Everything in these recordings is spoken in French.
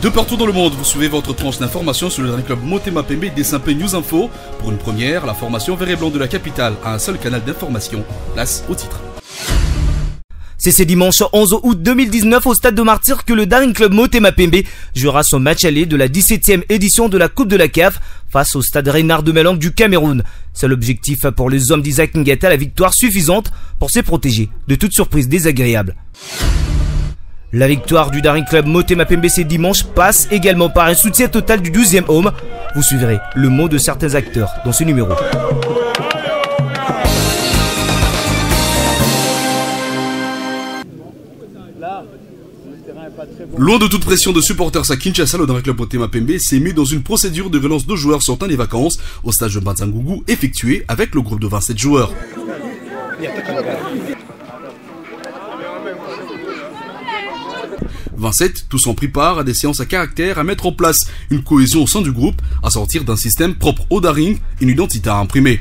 De partout dans le monde, vous suivez votre tranche d'information sur le dernier club Motema Pembe des SMP News Info. Pour une première, la formation vert et blanc de la capitale a un seul canal d'information. Place au titre. C'est ce dimanche 11 août 2019 au stade de Martyrs que le Daring Club Motema Pembe jouera son match aller de la 17e édition de la Coupe de la CAF face au stade Reynard de Melang du Cameroun. C'est l'objectif pour les hommes d'Isaac Ngata, la victoire suffisante pour se protéger de toute surprise désagréable. La victoire du Daring Club Motema Pembe ce dimanche passe également par un soutien total du 12e homme. Vous suivrez le mot de certains acteurs dans ce numéro. Loin de toute pression de supporters à Kinshasa, le Daring Club Motema Pembe s'est mis dans une procédure de relance de joueurs sortant des vacances au stage de Banzangougou effectué avec le groupe de 27 joueurs. 27, tous ont pris part à des séances à caractère à mettre en place une cohésion au sein du groupe, à sortir d'un système propre au Daring, une identité à imprimer.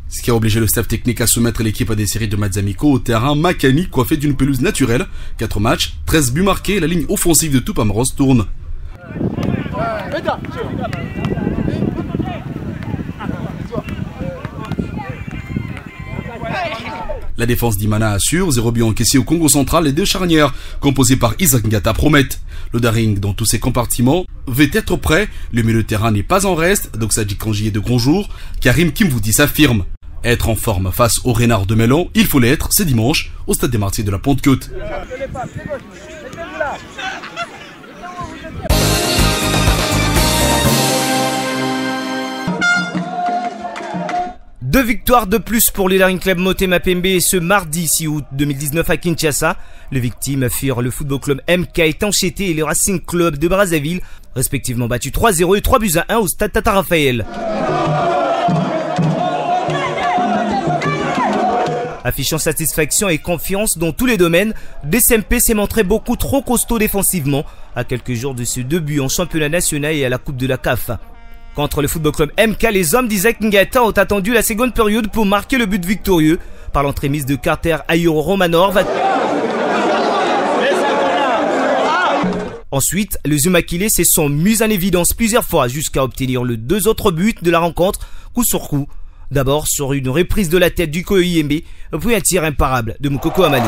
Ce qui a obligé le staff technique à soumettre l'équipe à des séries de matchs amicaux au terrain Makani coiffé d'une pelouse naturelle. 4 matchs, 13 buts marqués, la ligne offensive de Tupamros tourne. La défense d'Imana assure, 0 but encaissé au Congo central, les deux charnières composées par Isaac Ngata promettent. Le Daring, dans tous ses compartiments, veut être prêt, le milieu de terrain n'est pas en reste, Doxadji Kanji est de grand jour, Karim Kimvouti s'affirme. Être en forme face au Reynard de Melang, il faut l'être, c'est dimanche, au stade des Martyrs de la Pentecôte. Deux victoires de plus pour le Daring Club Motema Pembe ce mardi 6 août 2019 à Kinshasa. Les victimes furent le Football Club MK et Tancheté et le Racing Club de Brazzaville, respectivement battus 3-0 et 3-1 au stade Tata Raphaël. Affichant satisfaction et confiance dans tous les domaines, DSMP s'est montré beaucoup trop costaud défensivement à quelques jours de ce début en championnat national et à la Coupe de la CAF. Contre le Football Club MK, les hommes d'Isaac Ngata ont attendu la seconde période pour marquer le but victorieux par l'entremise de Carter Ayoro Romanor. Ensuite, les Umakilés se sont mis en évidence plusieurs fois jusqu'à obtenir les deux autres buts de la rencontre, coup sur coup. D'abord sur une reprise de la tête du Koyembe, puis un tir imparable de Moukoko Amali.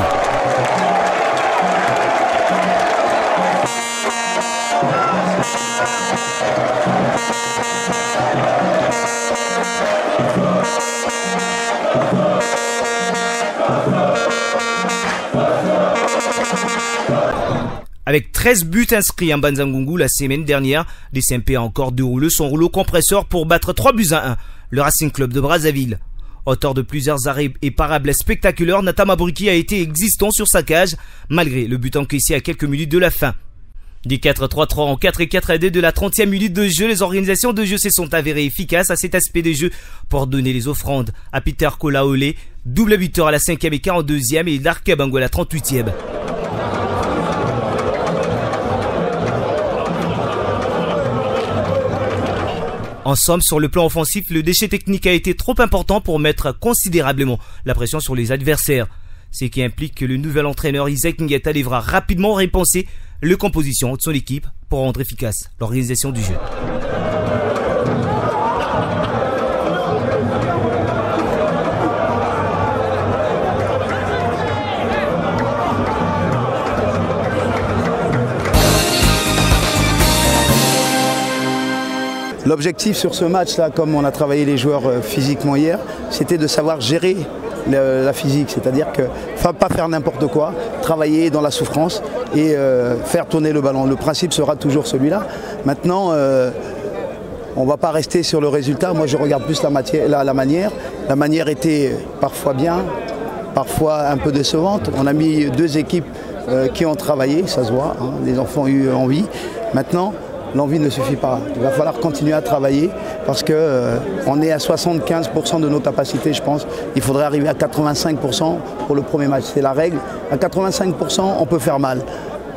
Avec 13 buts inscrits en Banzangougou la semaine dernière, DSMP a encore déroulé son rouleau compresseur pour battre 3-1 le Racing Club de Brazzaville. Auteur de plusieurs arrêts et parables spectaculaires, Nathan Mabruki a été existant sur sa cage, malgré le but encaissé à quelques minutes de la fin. Des 4-3-3 en 4-4-2 de la 30e minute de jeu, les organisations de jeu se sont avérées efficaces à cet aspect de jeu pour donner les offrandes à Peter Kolaole, double buteur à la 5e et 42e et Dark Bango à la 38e. En somme, sur le plan offensif, le déchet technique a été trop important pour mettre considérablement la pression sur les adversaires. Ce qui implique que le nouvel entraîneur Isaac Ngata devra rapidement repenser la composition de son équipe pour rendre efficace l'organisation du jeu. L'objectif sur ce match-là, comme on a travaillé les joueurs physiquement hier, c'était de savoir gérer la physique, c'est-à-dire que pas faire n'importe quoi, travailler dans la souffrance et faire tourner le ballon. Le principe sera toujours celui-là. Maintenant, on ne va pas rester sur le résultat. Moi, je regarde plus la manière. La manière était parfois bien, parfois un peu décevante. On a mis deux équipes qui ont travaillé, ça se voit, hein, les enfants ont eu envie. Maintenant, l'envie ne suffit pas. Il va falloir continuer à travailler parce qu'on est à 75% de nos capacités, je pense. Il faudrait arriver à 85% pour le premier match. C'est la règle. À 85%, on peut faire mal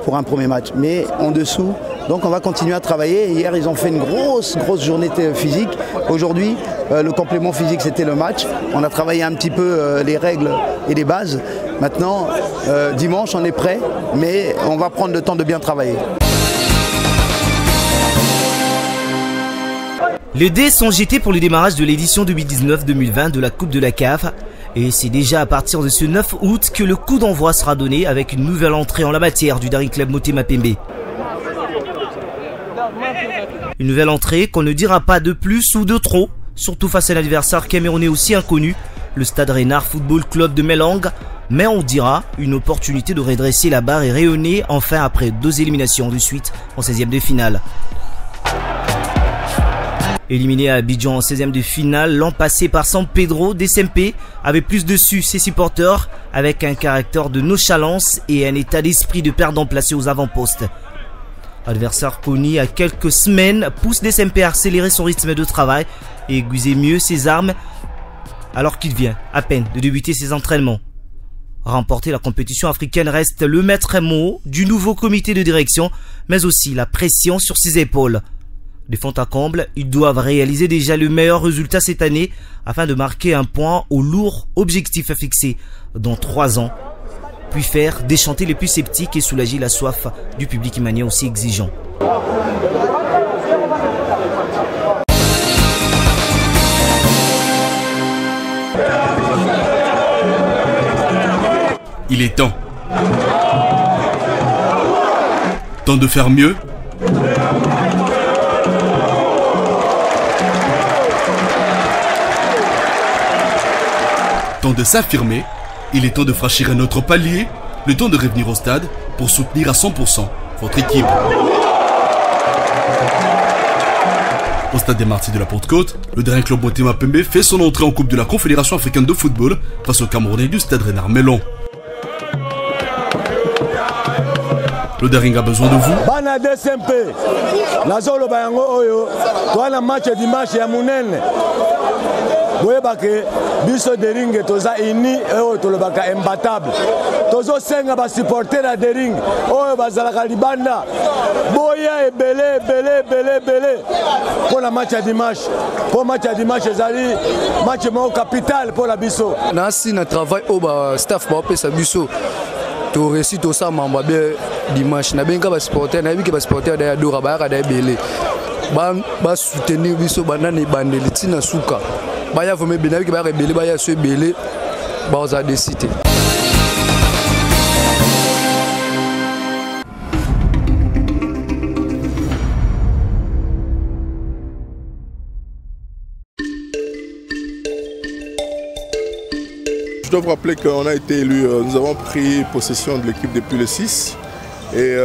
pour un premier match. Mais en dessous, donc on va continuer à travailler. Hier, ils ont fait une grosse journée physique. Aujourd'hui, Le complément physique, c'était le match. On a travaillé un petit peu les règles et les bases. Maintenant, dimanche, on est prêt, mais on va prendre le temps de bien travailler. Les dés sont jetés pour le démarrage de l'édition 2019-2020 de la Coupe de la CAF. Et c'est déjà à partir de ce 9 août que le coup d'envoi sera donné avec une nouvelle entrée en la matière du Daring Club Motema Pembe. Une nouvelle entrée qu'on ne dira pas de plus ou de trop, surtout face à l'adversaire camerounais aussi inconnu, le Stade Rennais Football Club de Melang. Mais on dira une opportunité de redresser la barre et rayonner enfin après 2 éliminations de suite en 16e de finale. Éliminé à Abidjan en 16e de finale l'an passé par San Pedro, DSMP avait plus dessus ses supporters avec un caractère de nonchalance et un état d'esprit de perdant placé aux avant-postes. Adversaire connu à quelques semaines pousse DSMP à accélérer son rythme de travail et aiguiser mieux ses armes alors qu'il vient à peine de débuter ses entraînements. Remporter la compétition africaine reste le maître mot du nouveau comité de direction, mais aussi la pression sur ses épaules. De fond à comble, ils doivent réaliser déjà le meilleur résultat cette année afin de marquer un point au lourd objectif fixé dans 3 ans, puis faire déchanter les plus sceptiques et soulager la soif du public imanien aussi exigeant. Il est temps. Temps de faire mieux. Temps de s'affirmer. Il est temps de franchir un autre palier. Le temps de revenir au stade pour soutenir à 100% votre équipe. Au stade des Martyrs de la Porte-Côte, le Daring Club Motema Pembe fait son entrée en Coupe de la Confédération africaine de football face au Camerounais du Stade Rennais Melon. Le Daring a besoin de vous. Bana DSMP. Nazolo bayango oyo. Toana match dimanche ya munene. Boyebake biso Daring toza ini oyo tolobaka imbattable. Tozo senga ba supporter la Daring oyo bazalaka libanda. Boya ebele. Pour la match à dimanche. Pour match à dimanche ezali match mo capital pour la biso. Nasi na travail au staff ba pesa biso. To réussi tout ça mamba be dimanche na benga ba supporter na biki ba supporter da dora ba ka da belé ba soutenir biso banane bandeli tina suka ba ya vome bina biki ba ka belé ba ya so belé ba oza décider. Je dois vous rappeler qu'on a été élu, nous avons pris possession de l'équipe depuis le 6 et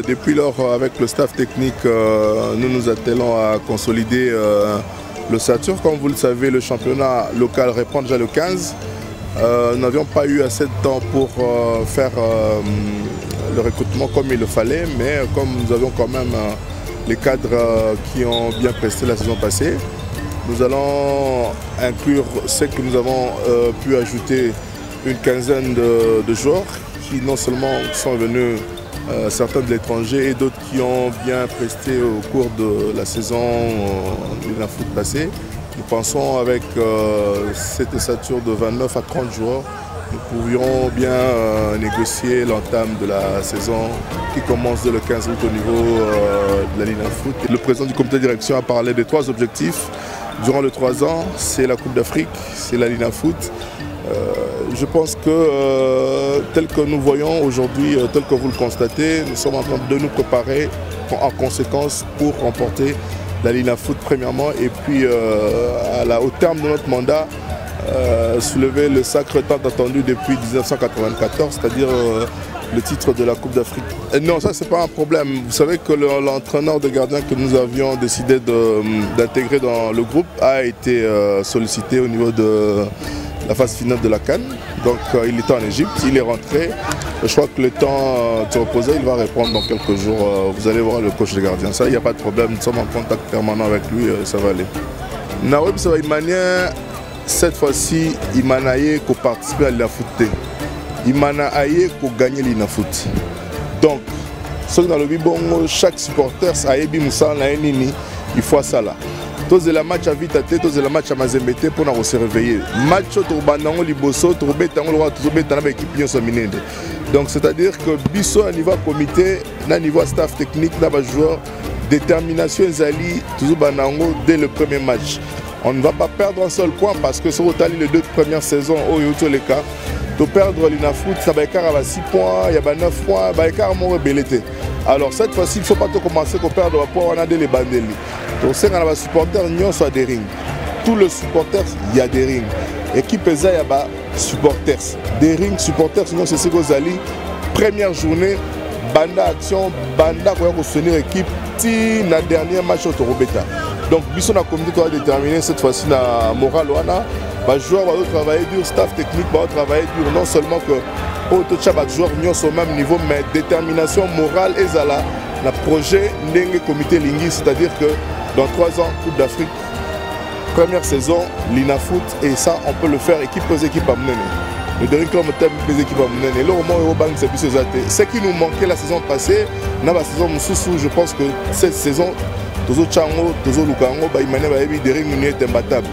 depuis lors avec le staff technique nous nous attelons à consolider l'ossature. Comme vous le savez, le championnat local reprend déjà le 15. Nous n'avions pas eu assez de temps pour faire le recrutement comme il le fallait, mais comme nous avions quand même les cadres qui ont bien presté la saison passée, nous allons inclure ceux que nous avons pu ajouter une quinzaine de joueurs qui non seulement sont venus, certains de l'étranger et d'autres qui ont bien presté au cours de la saison de la foot passée. Nous pensons avec cette ossature de 29 à 30 joueurs, nous pourrions bien négocier l'entame de la saison qui commence dès le 15 août au niveau de la Ligue foot. Le président du comité de direction a parlé de 3 objectifs. Durant les 3 ans, c'est la Coupe d'Afrique, c'est la Ligue foot. Je pense que tel que nous voyons aujourd'hui, tel que vous le constatez, nous sommes en train de nous préparer en conséquence pour remporter la Ligue foot premièrement et puis au terme de notre mandat, soulever le sacre tant attendu depuis 1994, c'est-à-dire le titre de la Coupe d'Afrique. Non, ça c'est pas un problème. Vous savez que l'entraîneur de gardien que nous avions décidé d'intégrer dans le groupe a été sollicité au niveau de la phase finale de la CAN. Donc il était en Égypte, il est rentré. Je crois que le temps de reposer, il va répondre dans quelques jours. Vous allez voir le coach de gardien. Ça, il n'y a pas de problème. Nous sommes en contact permanent avec lui, ça va aller. Naweb Sawaimania, cette fois-ci, il m'a naillé pour participer à la foot. Il m'a naillé pour gagner l'Ina foot. Donc, ce dans le Bibongo, chaque supporter, il faut ça là. tous la match à Vitate, tous la match à Mazembete pour nous se réveiller. Match au Banango Liboso, Toubetango, Toubetango, équipe Nyon Sominende. Donc c'est-à-dire que Bisso à niveau comité, à niveau staff technique, à joueur, détermination Zali, toujours Banango dès le premier match. On ne va pas perdre un seul point parce que sur les 2 premières saisons, au tous les cas, de perdre l'Inafoot, ça va écart à 6 points, il y a 9 points, il va écart à mon rebellité. Alors cette fois-ci, il ne faut pas commencer à perdre le point, on a des bandeli. Donc c'est quand les supporters, nous sommes des rings. Tous les supporters, il y a des rings. Équipe ESA, il y a supporters. Des rings, supporters, sinon c'est ce que vous allez. Première journée, Banda Action, Banda pour soutenir l'équipe, la dernière match au Torobeta. Donc, Bisson a comité doit déterminer cette fois-ci la morale. Les joueurs vont travailler dur, staff technique va travailler dur. Non seulement que les joueurs sont au même niveau, mais détermination morale et zala. Le projet Ndenge Comité Lingui, c'est-à-dire que dans 3 ans, Coupe d'Afrique, première saison, l'Inafoot, et ça, on peut le faire équipe aux équipes à mener. Le dernier club des équipes à mener. Là, au moins, Eurobank, c'est plus ce qui nous manquait la saison passée. Dans la saison Moussou, je pense que cette saison, Tozo Chango, Tozo Lukango, il m'a dit que les rings sont imbattables.